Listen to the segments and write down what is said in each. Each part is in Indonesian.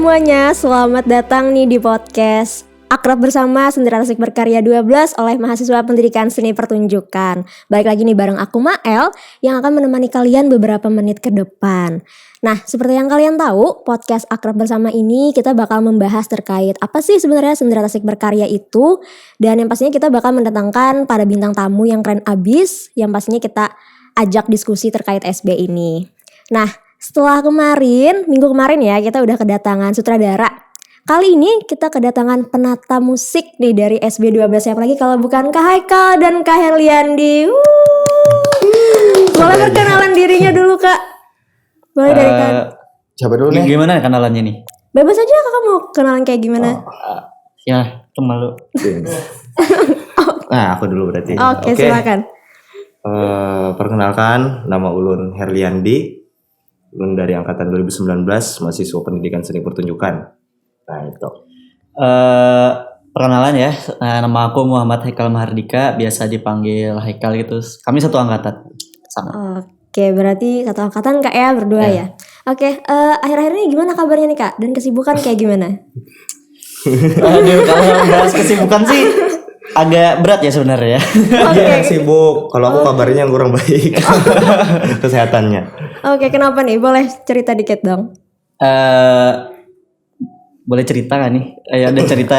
semuanya, selamat datang nih di podcast Akrab Bersama Sendera Tasik Berkarya 12 oleh mahasiswa pendidikan seni pertunjukan. Balik lagi nih bareng aku Mael yang akan menemani kalian beberapa menit ke depan. Nah, seperti yang kalian tahu, podcast Akrab Bersama ini kita bakal membahas terkait apa sih sebenarnya Sendera Tasik Berkarya itu. Dan yang pastinya kita bakal mendatangkan para bintang tamu yang keren abis, yang pastinya kita ajak diskusi terkait SB ini. Nah, setelah minggu kemarin ya, kita udah kedatangan sutradara. Kali ini kita kedatangan penata musik nih dari SB12. Siapa lagi kalau bukan Kak Haikal dan Kak Herliandi. Boleh perkenalan dirinya dulu, Kak? Boleh dari Kak. Siapa dulu nih? Gimana kenalannya nih? Bebas aja, Kakak mau kenalan kayak gimana? Ya, itu malu. Nah, aku dulu berarti. Oke, silakan. Perkenalkan, nama Ulun Herliandi. Ulun dari angkatan 2019, mahasiswa pendidikan seni pertunjukan. Nah, itu. Perkenalan ya, nama aku Muhammad Haikal Mahardika, biasa dipanggil Haikal gitu. Kami satu angkatan. Sama. Oke, berarti satu angkatan Kak ya, berdua ya. Oke, akhir-akhir ini gimana kabarnya nih Kak? Dan kesibukan kayak gimana? Aduh, kalau bahas kesibukan sih agak berat ya sebenarnya. Iya, sibuk. Kalau aku kabarnya kurang baik. Kesehatannya. Oke, kenapa nih? Boleh cerita dikit dong. Boleh cerita gak nih? Ada cerita.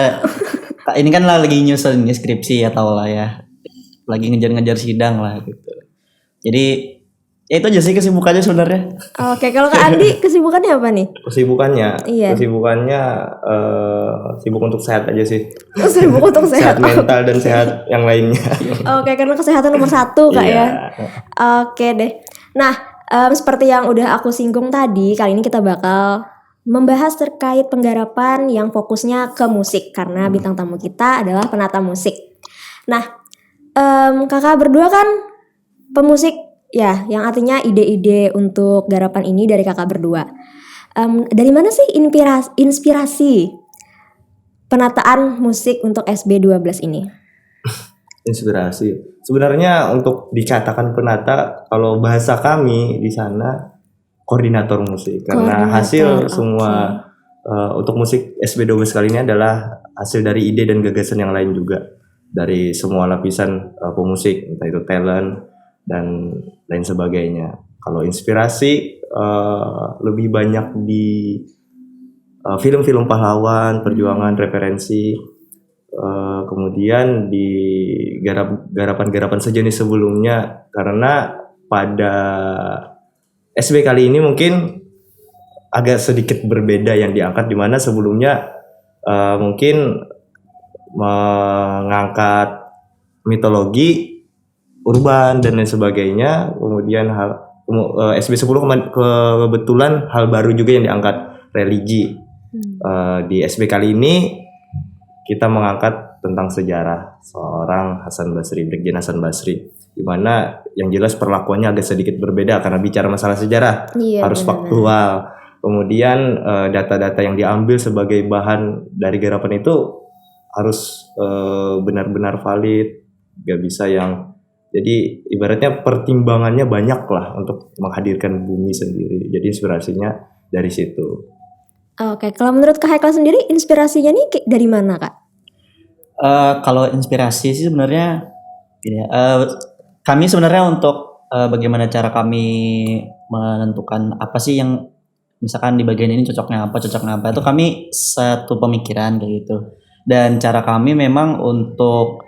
Ini kan lagi nyusun skripsi ya, tau lah ya. Lagi ngejar-ngejar sidang lah gitu. Jadi ya itu aja sih kesibukannya sebenarnya. Oke, kalau Kak Andi kesibukannya apa nih? Kesibukannya sibuk untuk sehat aja sih. Sibuk untuk sehat. Sehat mental dan sehat yang lainnya. Oke, karena kesehatan nomor 1 Kak ya. Oke deh. Nah, seperti yang udah aku singgung tadi, kali ini kita bakal membahas terkait penggarapan yang fokusnya ke musik karena bintang tamu kita adalah penata musik. Nah, kakak berdua kan pemusik ya, yang artinya ide-ide untuk garapan ini dari kakak berdua. Dari mana sih inspirasi penataan musik untuk SB12 ini? Inspirasi. Sebenarnya untuk dikatakan penata, kalau bahasa kami di sana koordinator musik. Karena hasil semua untuk musik SB12 kali ini adalah hasil dari ide dan gagasan yang lain juga. Dari semua lapisan pemusik, entah itu talent dan lain sebagainya. Kalau inspirasi lebih banyak di film-film pahlawan, perjuangan, referensi, kemudian di garapan-garapan sejenis sebelumnya. Karena pada SB kali ini mungkin agak sedikit berbeda yang diangkat, di mana sebelumnya mungkin mengangkat mitologi urban dan lain sebagainya. Kemudian SB10 kebetulan hal baru juga yang diangkat, religi. Di SB kali ini kita mengangkat tentang sejarah seorang Brigjen Hasan Basri, di mana yang jelas perlakuannya agak sedikit berbeda karena bicara masalah sejarah, harus faktual. Kemudian data-data yang diambil sebagai bahan dari garapan itu harus benar-benar valid, gak bisa yang, jadi ibaratnya pertimbangannya banyak lah untuk menghadirkan bunyi sendiri. Jadi inspirasinya dari situ. Oke, kalau menurut Kak Haikal sendiri inspirasinya nih dari mana Kak? Kalau inspirasi sih sebenarnya gini, kami sebenarnya untuk bagaimana cara kami menentukan apa sih yang misalkan di bagian ini cocoknya apa itu kami satu pemikiran kayak gitu. Dan cara kami memang untuk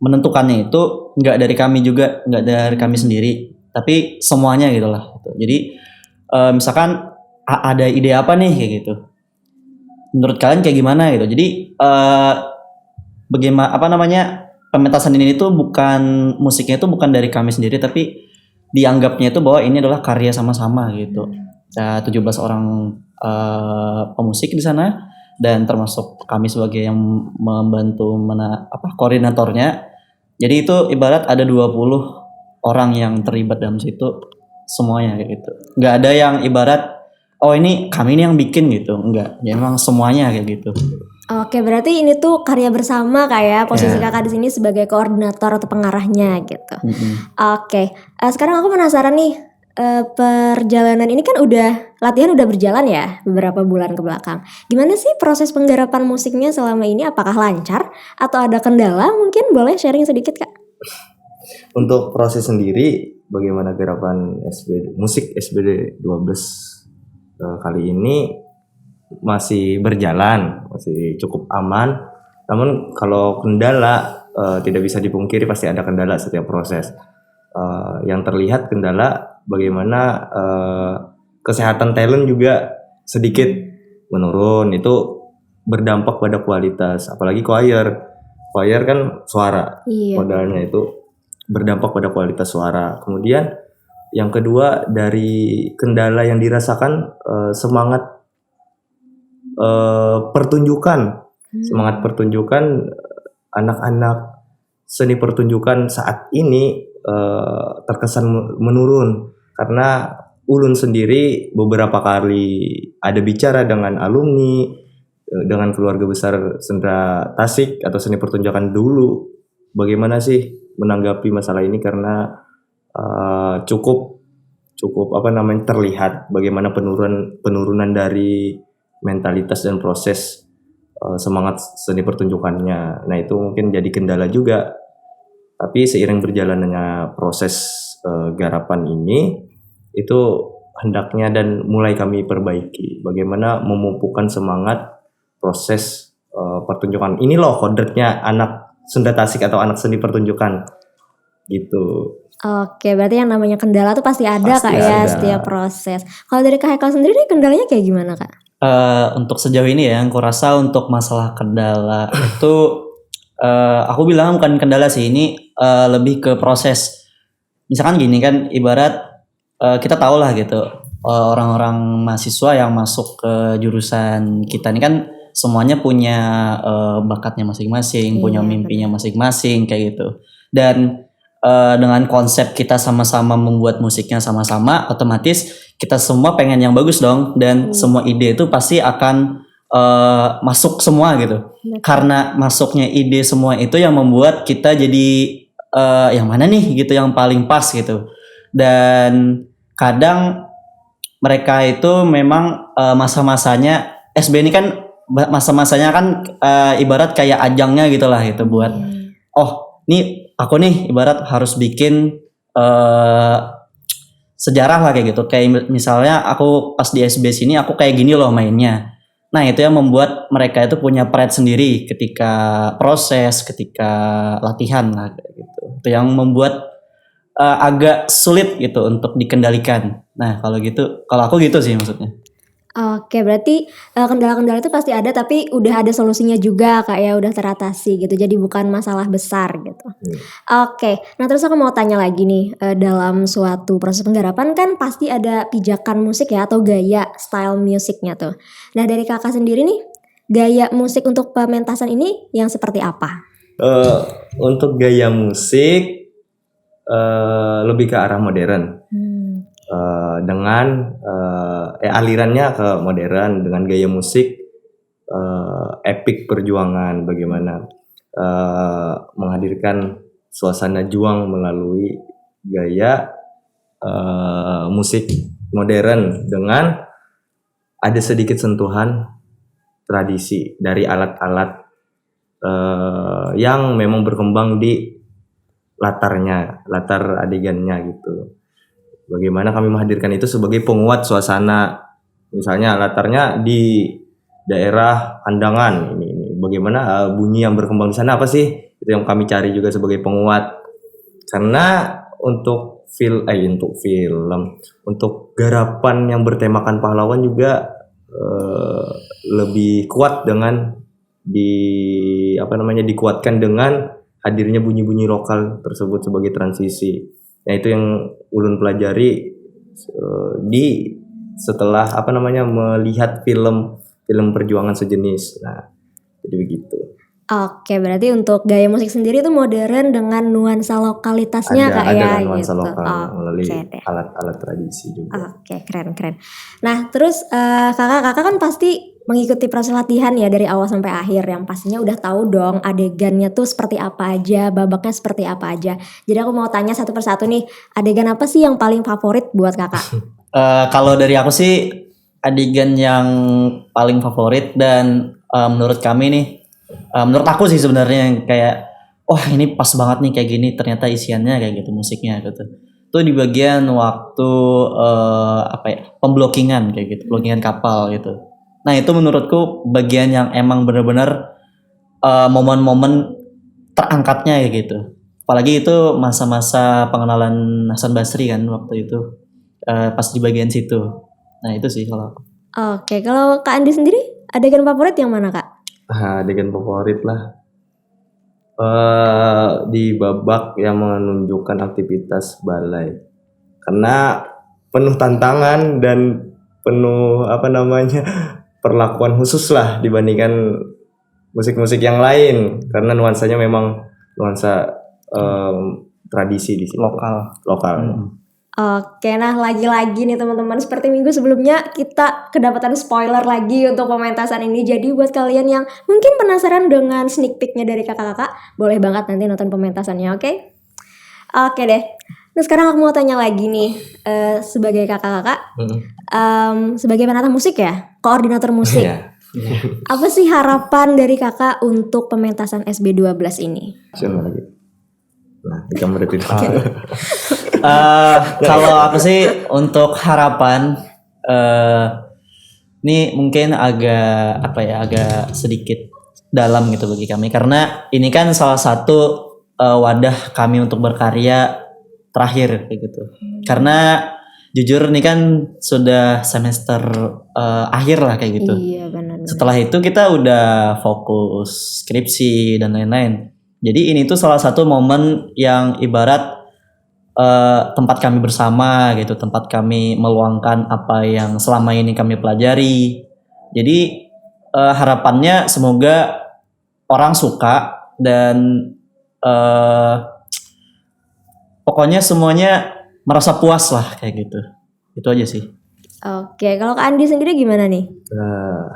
menentukannya itu nggak dari kami juga, nggak dari kami sendiri, tapi semuanya gitulah. Jadi misalkan ada ide apa nih kayak gitu, menurut kalian kayak gimana gitu. Jadi bagaimana pementasan ini tuh bukan musiknya itu bukan dari kami sendiri, tapi dianggapnya itu bahwa ini adalah karya sama-sama gitu. 17 orang pemusik di sana dan termasuk kami sebagai yang membantu koordinatornya. Jadi itu ibarat ada 20 orang yang terlibat dalam situ semuanya kayak gitu. Enggak ada yang ibarat ini kami ini yang bikin gitu, enggak. Ya memang semuanya kayak gitu. Oke, berarti ini tuh karya bersama kayak posisi kakak di sini sebagai koordinator atau pengarahnya gitu. Oke, sekarang aku penasaran nih, perjalanan ini kan latihan udah berjalan ya beberapa bulan ke belakang. Gimana sih proses penggarapan musiknya selama ini? Apakah lancar atau ada kendala? Mungkin boleh sharing sedikit Kak. Untuk proses sendiri, bagaimana garapan musik SBD 12 kali ini masih berjalan, masih cukup aman. Namun kalau kendala tidak bisa dipungkiri, pasti ada kendala setiap proses. Yang terlihat kendala bagaimana kesehatan talent juga sedikit menurun, itu berdampak pada kualitas, apalagi choir kan suara, modalnya itu berdampak pada kualitas suara. Kemudian yang kedua, dari kendala yang dirasakan semangat pertunjukan anak-anak seni pertunjukan saat ini terkesan menurun, karena ulun sendiri beberapa kali ada bicara dengan alumni, dengan keluarga besar Sendera Tasik atau seni pertunjukan dulu, bagaimana sih menanggapi masalah ini, karena cukup terlihat bagaimana penurunan dari mentalitas dan proses semangat seni pertunjukannya. Nah, itu mungkin jadi kendala juga. Tapi seiring berjalannya proses garapan ini, itu hendaknya dan mulai kami perbaiki bagaimana memupukkan semangat proses pertunjukan. Ini loh kodratnya anak Sunda Tasik atau anak seni pertunjukan gitu. Oke, berarti yang namanya kendala tuh pasti ada Kak ya setiap proses. Kalau dari Kak Haikal sendiri nih kendalanya kayak gimana Kak? Untuk sejauh ini ya, aku rasa untuk masalah kendala itu aku bilang bukan kendala sih, ini lebih ke proses. Misalkan gini kan, ibarat kita tahu lah gitu, orang-orang mahasiswa yang masuk ke jurusan kita ini kan semuanya punya bakatnya masing-masing, punya mimpinya masing-masing kayak gitu. Dan dengan konsep kita sama-sama membuat musiknya sama-sama, otomatis kita semua pengen yang bagus dong, dan semua ide itu pasti akan masuk semua gitu. Karena masuknya ide semua itu yang membuat kita jadi yang mana nih gitu yang paling pas gitu. Dan kadang mereka itu memang masa-masanya SB ini kan masa-masanya kan ibarat kayak ajangnya gitulah gitu buat nih aku nih ibarat harus bikin sejarah lah kayak gitu. Kayak misalnya aku pas di SB sini aku kayak gini loh mainnya. Nah, itu yang membuat mereka itu punya pride sendiri ketika proses, ketika latihan lah kayak gitu. Itu yang membuat agak sulit gitu untuk dikendalikan. Nah, kalau aku gitu sih maksudnya. Oke, berarti kendala-kendala itu pasti ada, tapi udah ada solusinya juga Kak ya, udah teratasi gitu. Jadi bukan masalah besar gitu. Oke, nah terus aku mau tanya lagi nih, dalam suatu proses penggarapan kan pasti ada pijakan musik ya atau gaya style musiknya tuh. Nah, dari Kakak sendiri nih, gaya musik untuk pementasan ini yang seperti apa? Untuk gaya musik lebih ke arah modern. Dengan alirannya ke modern, dengan gaya musik epic perjuangan, bagaimana menghadirkan suasana juang melalui gaya musik modern dengan ada sedikit sentuhan tradisi dari alat-alat yang memang berkembang di latar adegannya gitu. Bagaimana kami menghadirkan itu sebagai penguat suasana, misalnya latarnya di daerah Kandangan ini bagaimana bunyi yang berkembang di sana apa sih, itu yang kami cari juga sebagai penguat. Karena untuk untuk garapan yang bertemakan pahlawan juga lebih kuat dengan dikuatkan dengan hadirnya bunyi-bunyi lokal tersebut sebagai transisi. Nah, itu yang ulun pelajari setelah melihat film perjuangan sejenis. Nah, jadi begitu. Oke, berarti untuk gaya musik sendiri itu modern dengan nuansa lokalitasnya Kak ya. Ada nuansa lokal melalui alat-alat tradisi juga. Oke, keren. Nah, terus kakak kan pasti mengikuti proses latihan ya dari awal sampai akhir, yang pastinya udah tahu dong adegannya tuh seperti apa aja, babaknya seperti apa aja. Jadi aku mau tanya satu persatu nih, adegan apa sih yang paling favorit buat kakak? Kalau dari aku sih adegan yang paling favorit dan menurut kami nih, menurut aku sih sebenarnya yang kayak wah ini pas banget nih kayak gini, ternyata isiannya kayak gitu, musiknya gitu. Itu di bagian waktu pemblockingan kayak gitu, blockingan kapal gitu. Nah itu menurutku bagian yang emang benar-benar momen-momen terangkatnya kayak gitu. Apalagi itu masa-masa pengenalan Hasan Basri kan waktu itu pas di bagian situ. Nah itu sih kalau aku. Oke, kalau Kak Andi sendiri adegan favorit yang mana Kak? Adegan favorit lah di babak yang menunjukkan aktivitas balai, karena penuh tantangan dan penuh perlakuan khusus lah dibandingkan musik-musik yang lain, karena nuansanya memang nuansa tradisi di sini, lokal. Oke, nah lagi-lagi nih teman-teman, seperti minggu sebelumnya kita kedapatan spoiler lagi untuk pementasan ini. Jadi buat kalian yang mungkin penasaran dengan sneak peeknya dari kakak-kakak, boleh banget nanti nonton pementasannya, oke? Oke deh. Nah sekarang aku mau tanya lagi nih, sebagai kakak-kakak, sebagai penata musik ya, koordinator musik. Iya. Apa sih harapan dari kakak untuk pementasan SB12 ini? Siapa lagi? Nah, di kamar itu. Kalau aku sih untuk harapan ini mungkin agak sedikit dalam gitu bagi kami, karena ini kan salah satu wadah kami untuk berkarya terakhir kayak gitu. Karena jujur ini kan sudah semester akhir lah kayak gitu. Iya benar. Setelah itu kita udah fokus skripsi dan lain-lain. Jadi ini tuh salah satu momen yang ibarat tempat kami bersama gitu, tempat kami meluangkan apa yang selama ini kami pelajari. Jadi harapannya semoga orang suka dan pokoknya semuanya merasa puas lah kayak gitu. Itu aja sih. Oke, kalau Kak Andi sendiri gimana nih?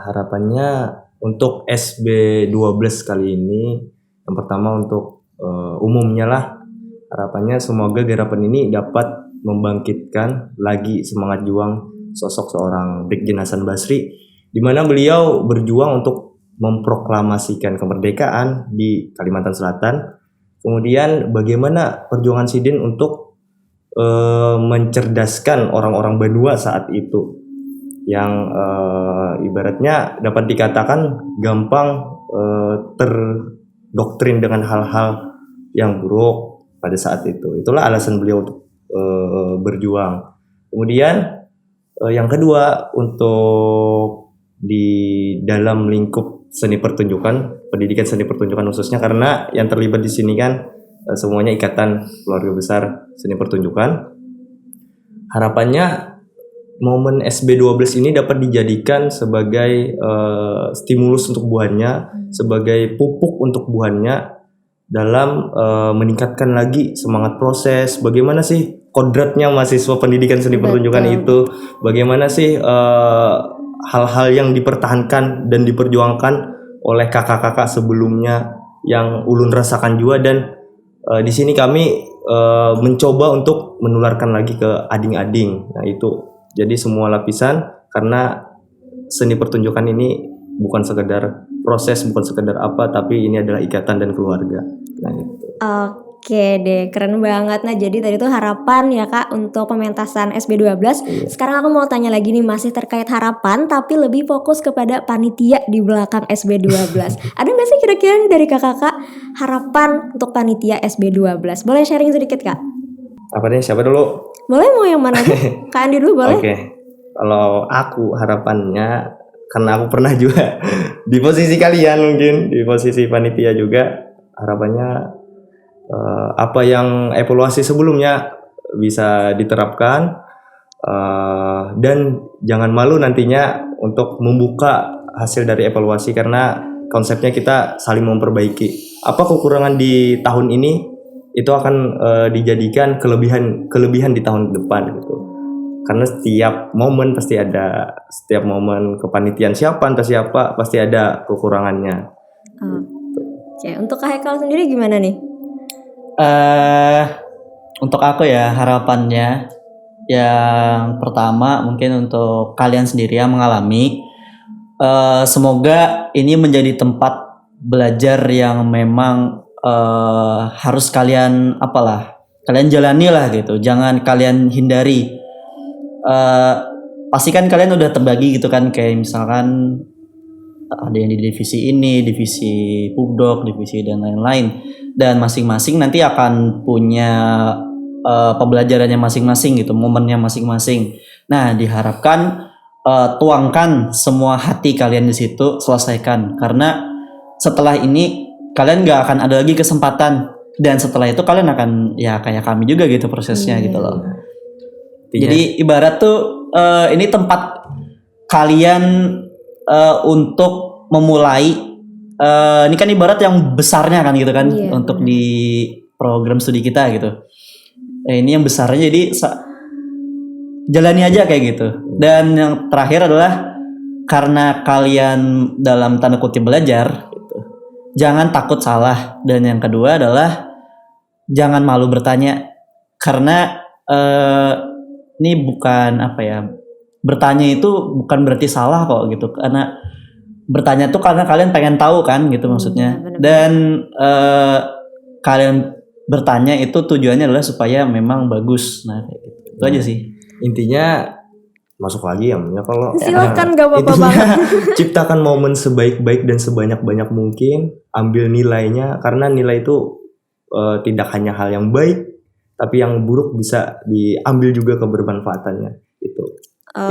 Harapannya untuk SB12 kali ini, yang pertama untuk umumnya lah, harapannya semoga garapan ini dapat membangkitkan lagi semangat juang sosok seorang Brigjen Hasan Basri, di mana beliau berjuang untuk memproklamasikan kemerdekaan di Kalimantan Selatan. Kemudian bagaimana perjuangan Sidin untuk mencerdaskan orang-orang Banua saat itu, yang ibaratnya dapat dikatakan gampang terdoktrin dengan hal-hal yang buruk pada saat itu. Itulah alasan beliau untuk berjuang. Kemudian yang kedua, untuk di dalam lingkup seni pertunjukan, pendidikan seni pertunjukan khususnya, karena yang terlibat di sini kan semuanya ikatan keluarga besar seni pertunjukan. Harapannya momen SB12 ini dapat dijadikan sebagai stimulus untuk buahnya, sebagai pupuk untuk buahnya dalam meningkatkan lagi semangat proses. Bagaimana sih kodratnya mahasiswa pendidikan seni pertunjukan itu? Bagaimana sih hal-hal yang dipertahankan dan diperjuangkan oleh kakak-kakak sebelumnya yang ulun rasakan juga, dan di sini kami mencoba untuk menularkan lagi ke ading-ading. Nah itu jadi semua lapisan, karena seni pertunjukan ini bukan sekedar proses, bukan sekedar apa, tapi ini adalah ikatan dan keluarga. Nah itu. Oke deh, keren banget. Nah jadi tadi tuh harapan ya Kak untuk pementasan SB12. Iya. Sekarang aku mau tanya lagi nih, masih terkait harapan tapi lebih fokus kepada panitia di belakang SB12. Ada gak sih kira-kira dari kakak-kakak harapan untuk panitia SB12? Boleh sharing sedikit Kak? Apa nih, siapa dulu? Boleh, mau yang mana tuh? Kak Andi dulu boleh? Oke. Kalau aku harapannya, karena aku pernah juga di posisi kalian, mungkin di posisi panitia juga, harapannya apa yang evaluasi sebelumnya bisa diterapkan, dan jangan malu nantinya untuk membuka hasil dari evaluasi, karena konsepnya kita saling memperbaiki. Apa kekurangan di tahun ini itu akan dijadikan kelebihan di tahun depan gitu. Karena setiap momen kepanitiaan siapa entah siapa pasti ada kekurangannya. Oke, untuk Kak Haikal sendiri gimana nih? Untuk aku ya harapannya yang pertama mungkin untuk kalian sendiri yang mengalami, semoga ini menjadi tempat belajar yang memang harus kalian jalani lah gitu, jangan kalian hindari. Pasti kan kalian udah terbagi gitu kan, kayak misalkan ada yang di divisi ini, divisi Pubdoc, divisi dan lain-lain, dan masing-masing nanti akan punya pembelajarannya masing-masing gitu, momennya masing-masing. Nah, diharapkan tuangkan semua hati kalian di situ, selesaikan, karena setelah ini kalian gak akan ada lagi kesempatan, dan setelah itu kalian akan ya kayak kami juga gitu prosesnya gitu loh. Jadi ibarat tuh ini tempat kalian untuk memulai, ini kan ibarat yang besarnya kan gitu kan, untuk di program studi kita gitu. Ini yang besarnya, jadi jalani aja kayak gitu. Dan yang terakhir adalah karena kalian dalam tanda kutip belajar gitu, jangan takut salah. Dan yang kedua adalah jangan malu bertanya, karena ini bukan bertanya itu bukan berarti salah kok gitu, karena bertanya tuh karena kalian pengen tahu kan gitu maksudnya. Dan kalian bertanya itu tujuannya adalah supaya memang bagus. Nah kayak gitu. Itu aja sih intinya. Masuk lagi ya kalau silakan, gak apa-apa banget. Ciptakan momen sebaik-baik dan sebanyak-banyak mungkin, ambil nilainya, karena nilai itu tidak hanya hal yang baik, tapi yang buruk bisa diambil juga kebermanfaatannya.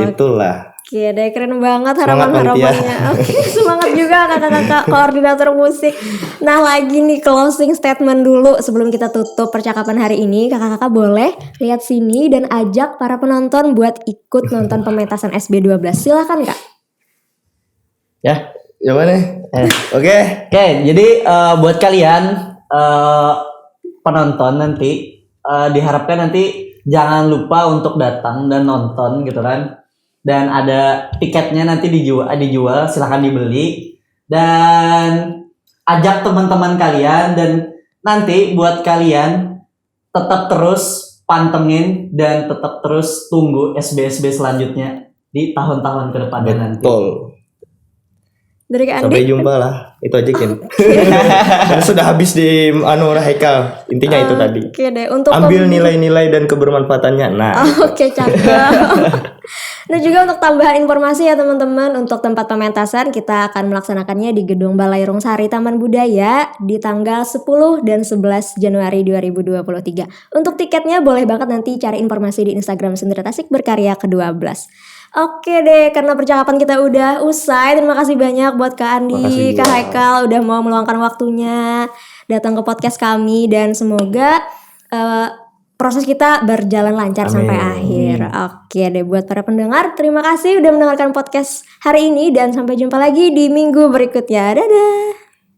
Itulah. Oke deh, keren banget harapan-harapannya. Oke, semangat juga kakak-kakak koordinator musik. Nah, lagi nih closing statement dulu sebelum kita tutup percakapan hari ini. Kakak-kakak boleh lihat sini dan ajak para penonton buat ikut nonton pementasan SB12. Silakan Kak. ya. Gimana? Oke, Jadi buat kalian penonton nanti, diharapkan nanti jangan lupa untuk datang dan nonton gitu kan. Dan ada tiketnya nanti dijual, silahkan dibeli. Dan ajak teman-teman kalian, dan nanti buat kalian tetap terus pantengin dan tetap terus tunggu SB-SB selanjutnya di tahun-tahun ke depannya nanti. betul. Dari Kak Andi. Sampai jumpa lah. Itu aja Kin. Sudah habis di Haikal. Intinya itu tadi. Oke deh, untuk ambil nilai-nilai dan kebermanfaatannya. Nah. Oke, cakep. Dan juga untuk tambahan informasi ya teman-teman, untuk tempat pementasan kita akan melaksanakannya di Gedung Balai Rungsari Taman Budaya di tanggal 10 dan 11 Januari 2023. Untuk tiketnya boleh banget nanti cari informasi di Instagram Sendera Tasik Berkarya ke-12. Oke deh, karena percakapan kita udah usai. Terima kasih banyak buat Kak Andi, Kak Haikal udah mau meluangkan waktunya datang ke podcast kami, dan semoga proses kita berjalan lancar sampai akhir. Oke deh, buat para pendengar, terima kasih udah mendengarkan podcast hari ini, dan sampai jumpa lagi di minggu berikutnya. Dadah.